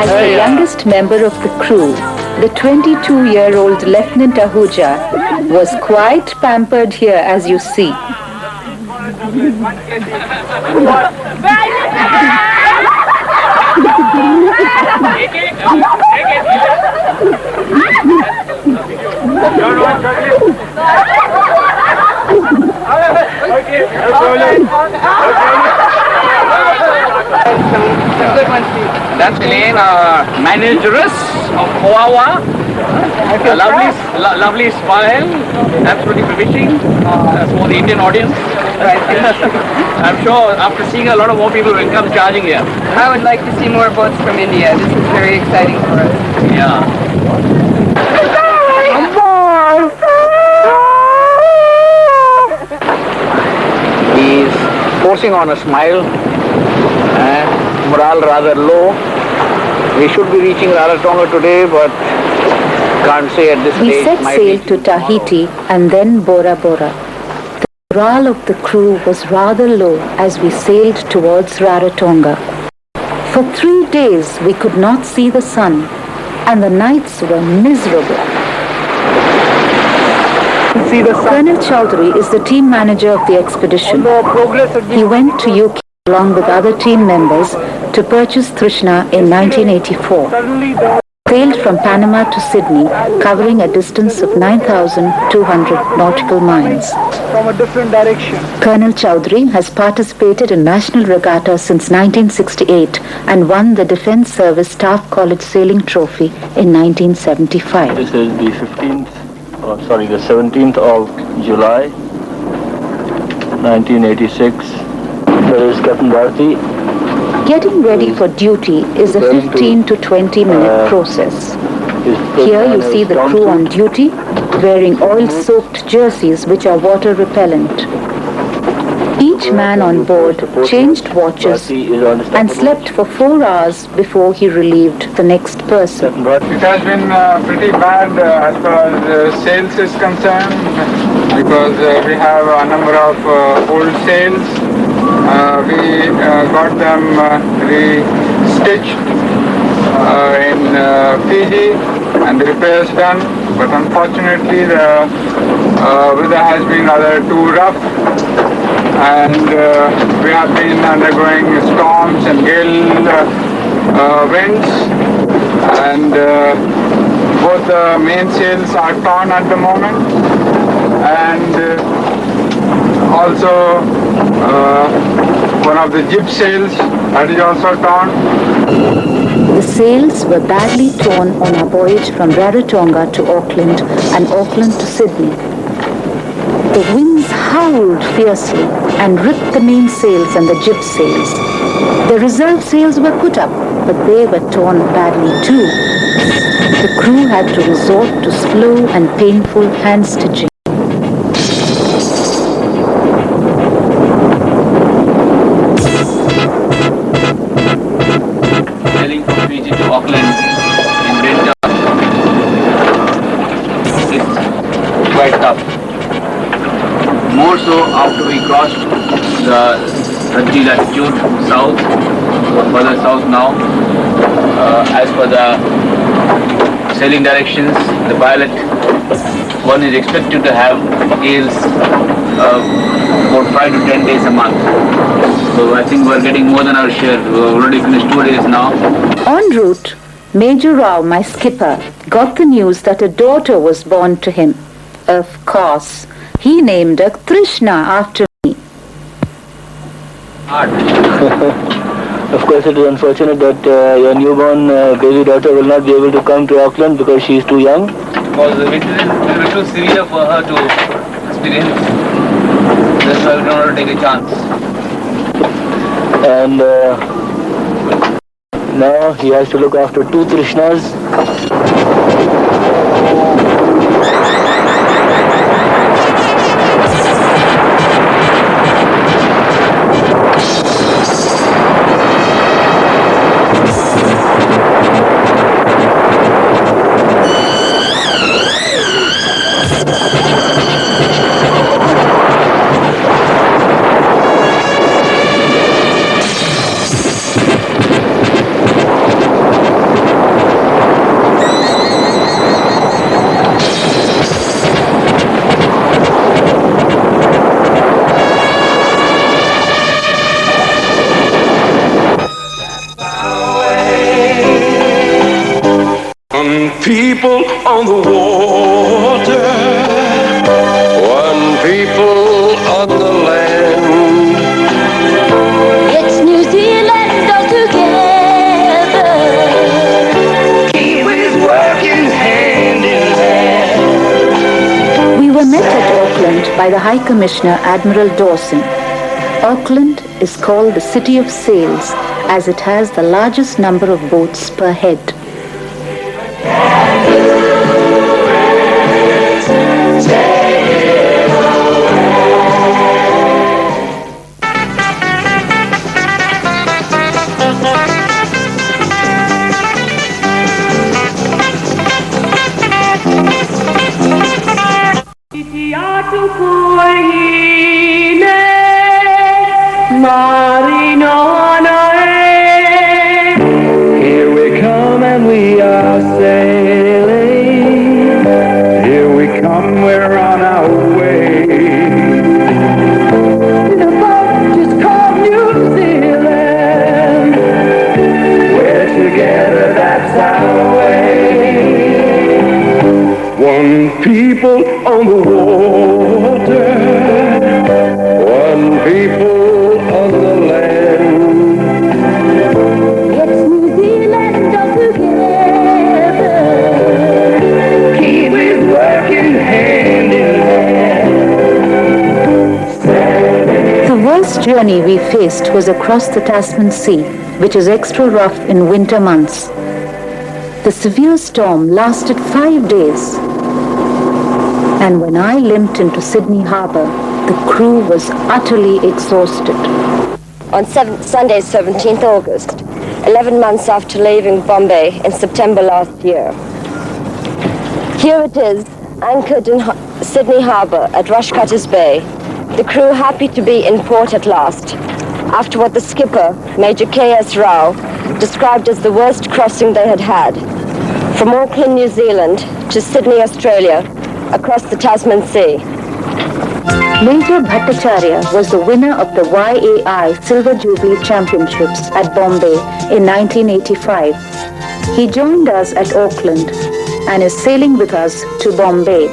As the youngest member of the crew, the 22-year-old Lieutenant Ahuja was quite pampered here, as you see. That's the name, manageress of Oawa. A lovely smile, absolutely bewitching for the Indian audience. I'm sure after seeing a lot of more people will come charging here. I would like to see more boats from India. This is very exciting for us. Yeah. He's forcing on a smile and morale rather low. We should be reaching Rarotonga today, but can't say at this We stage. set sail to Tahiti and then Bora Bora. The morale of the crew was rather low as we sailed towards Rarotonga. For 3 days we could not see the sun and the nights were miserable. Colonel Chowdhury is the team manager of the expedition. He went to UK along with other team members to purchase Trishna in 1984. Sailed from Panama to Sydney, covering a distance of 9,200 nautical miles. From a different direction. Colonel Chowdhury has participated in national regatta since 1968 and won the Defence Service Staff College Sailing Trophy in 1975. This is the 17th of July, 1986. There is Captain Bharti. Getting ready for duty is a 15 to 20 minute process. Here you see the crew on duty wearing oil-soaked jerseys which are water repellent. Each man on board changed watches and slept for 4 hours before he relieved the next person. It has been pretty bad as far as sales is concerned, because we have a number of old sails. We got them restitched in Fiji and the repairs done, but unfortunately the weather has been rather too rough, and we have been undergoing storms and gale winds, and both the mainsails are torn at the moment, and also one of the jib sails that is also torn. The sails were badly torn on our voyage from Rarotonga to Auckland and Auckland to Sydney. The winds howled fiercely and ripped the mainsails and the jib sails. The reserve sails were put up, but they were torn badly too. The crew had to resort to slow and painful hand stitching. Auckland in winter is quite tough. More so after we crossed the 30 latitude south, or further south now. As per the sailing directions, the pilot one is expected to have gales about 5 to 10 days a month. So I think we're getting more than our share. We've already finished 2 days now. En route, Major Rao, my skipper, got the news that a daughter was born to him. Of course, he named her Trishna after me. Of course, it is unfortunate that your newborn baby daughter will not be able to come to Auckland because she is too young. Because the winter is a little severe for her to experience. That's why we don't want to take a chance. And now he has to look after 2 Trishnas. people on the water, one people on the land. It's New Zealand all together. Kiwis working hand in hand. We were met at Auckland by the High Commissioner Admiral Dawson. Auckland is called the City of Sails as it has the largest number of boats per head. Here we come and we are sailing. Here we come, we're on our way. The boat is called New Zealand. We're together, that's our way. One people on the water, one people on the land. It's New Zealand all together. Kiwis working hand in hand. The worst journey we faced was across the Tasman Sea, which is extra rough in winter months. The severe storm lasted 5 days. And when I limped into Sydney Harbour, the crew was utterly exhausted. On Sunday, 17th August, 11 months after leaving Bombay in September last year. Here it is, anchored in Sydney Harbour at Rushcutters Bay, the crew happy to be in port at last, after what the skipper, Major K.S. Rao, described as the worst crossing they had had, from Auckland, New Zealand to Sydney, Australia, across the Tasman Sea. Major Bhattacharya was the winner of the YAI Silver Jubilee Championships at Bombay in 1985. He joined us at Auckland and is sailing with us to Bombay.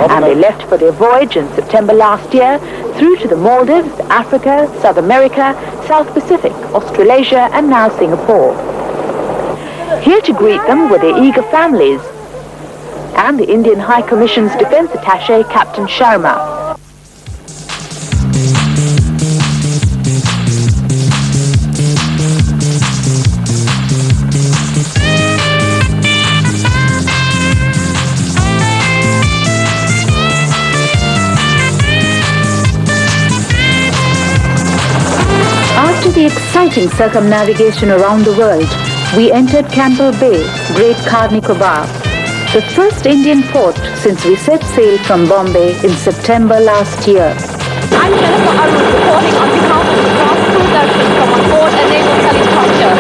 And they left for their voyage in September last year through to the Maldives, Africa, South America, South Pacific, Australasia, and now Singapore. Here to greet them were their eager families and the Indian High Commission's Defence Attaché, Captain Sharma. After the exciting circumnavigation around the world, we entered Campbell Bay, Great Car Nicobar, the first Indian port since we set sail from Bombay in September last year. I'm Jennifer Arun reporting on behalf of the Cross Crew Darshan from on board a naval helicopter.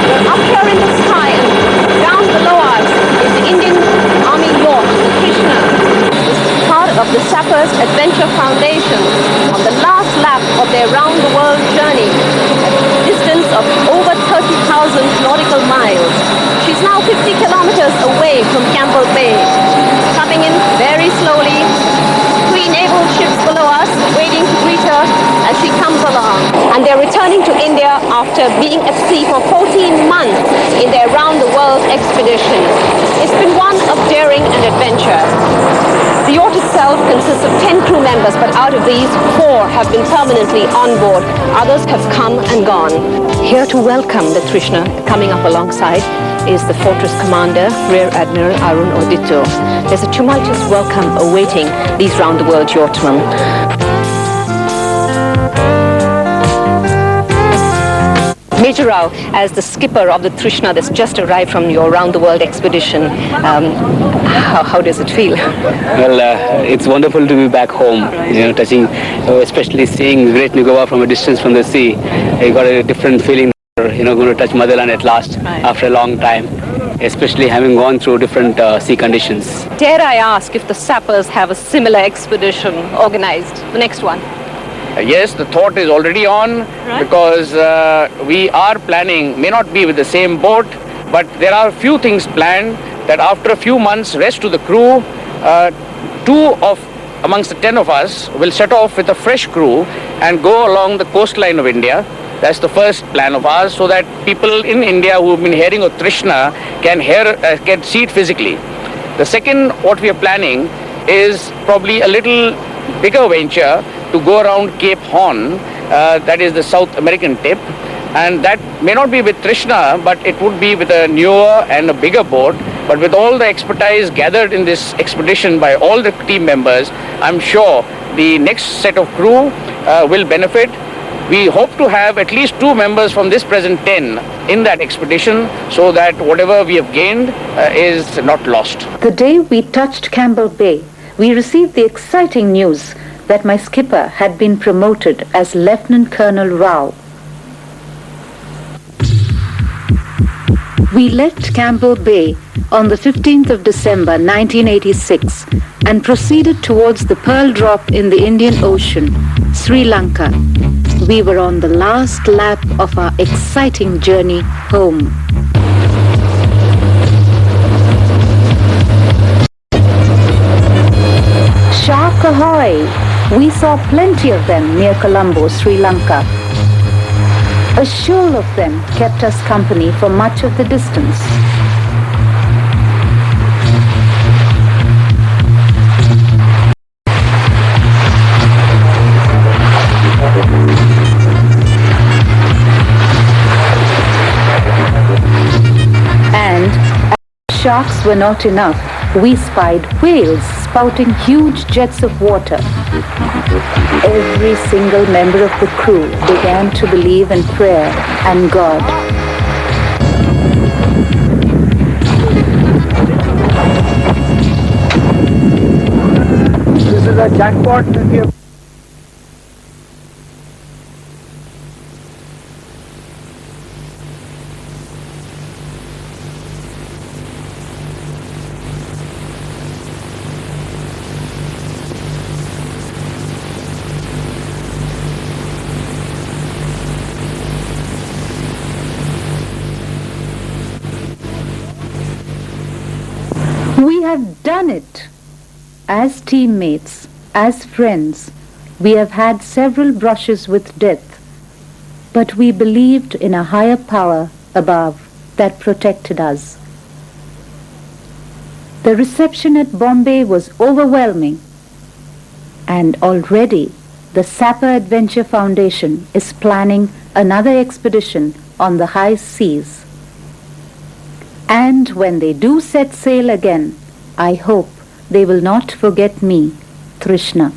We're up here in the sky and down below us is the Indian Army yacht, the Trishna. Part of the Sappers Adventure Foundation on the last lap of their round-the-world journey, a distance of over 30,000 nautical miles. She's now 50 kilometers away from Campbell Bay, coming in very slowly. 3 naval ships below us waiting to greet her as she comes along. And they're returning to India after being at sea for 14 months in their round-the-world expedition. It's been one of daring and adventure. The yacht itself consists of 10 crew members, but out of these, 4 have been permanently on board. Others have come and gone. Here to welcome the Trishna, coming up alongside, is the Fortress Commander, Rear Admiral Arun Odito. There's a tumultuous welcome awaiting these round-the-world yachtsmen. Major Rao, as the skipper of the Trishna that's just arrived from your round-the-world expedition, how does it feel? Well, it's wonderful to be back home, touching, especially seeing Great Nicobar from a distance from the sea. I got a different feeling, going to touch motherland at last after a long time, especially having gone through different sea conditions. Dare I ask if the sappers have a similar expedition organized, the next one? Yes, the thought is already on, because we are planning, may not be with the same boat, but there are a few things planned that after a few months rest to the crew, 2 of amongst the 10 of us will set off with a fresh crew and go along the coastline of India. That's the first plan of ours, so that people in India who have been hearing of Trishna can see it physically. The second, what we are planning is probably a little bigger venture to go around Cape Horn, that is the South American tip, and that may not be with Trishna, but it would be with a newer and a bigger boat. But with all the expertise gathered in this expedition by all the team members, I'm sure the next set of crew will benefit. We hope to have at least 2 members from this present 10 in that expedition, so that whatever we have gained is not lost. The day we touched Campbell Bay, we received the exciting news that my skipper had been promoted as Lieutenant Colonel Rao. We left Campbell Bay on the 15th of December 1986 and proceeded towards the Pearl Drop in the Indian Ocean, Sri Lanka. We were on the last lap of our exciting journey home. Shark ahoy! We saw plenty of them near Colombo, Sri Lanka. A shoal of them kept us company for much of the distance. And as sharks were not enough, we spied whales spouting huge jets of water. Every single member of the crew began to believe in prayer and God. This is a jackpot that we have. We have done it! As teammates, as friends, we have had several brushes with death, but we believed in a higher power above that protected us. The reception at Bombay was overwhelming, and already the Sapper Adventure Foundation is planning another expedition on the high seas. And when they do set sail again, I hope they will not forget me, Trishna.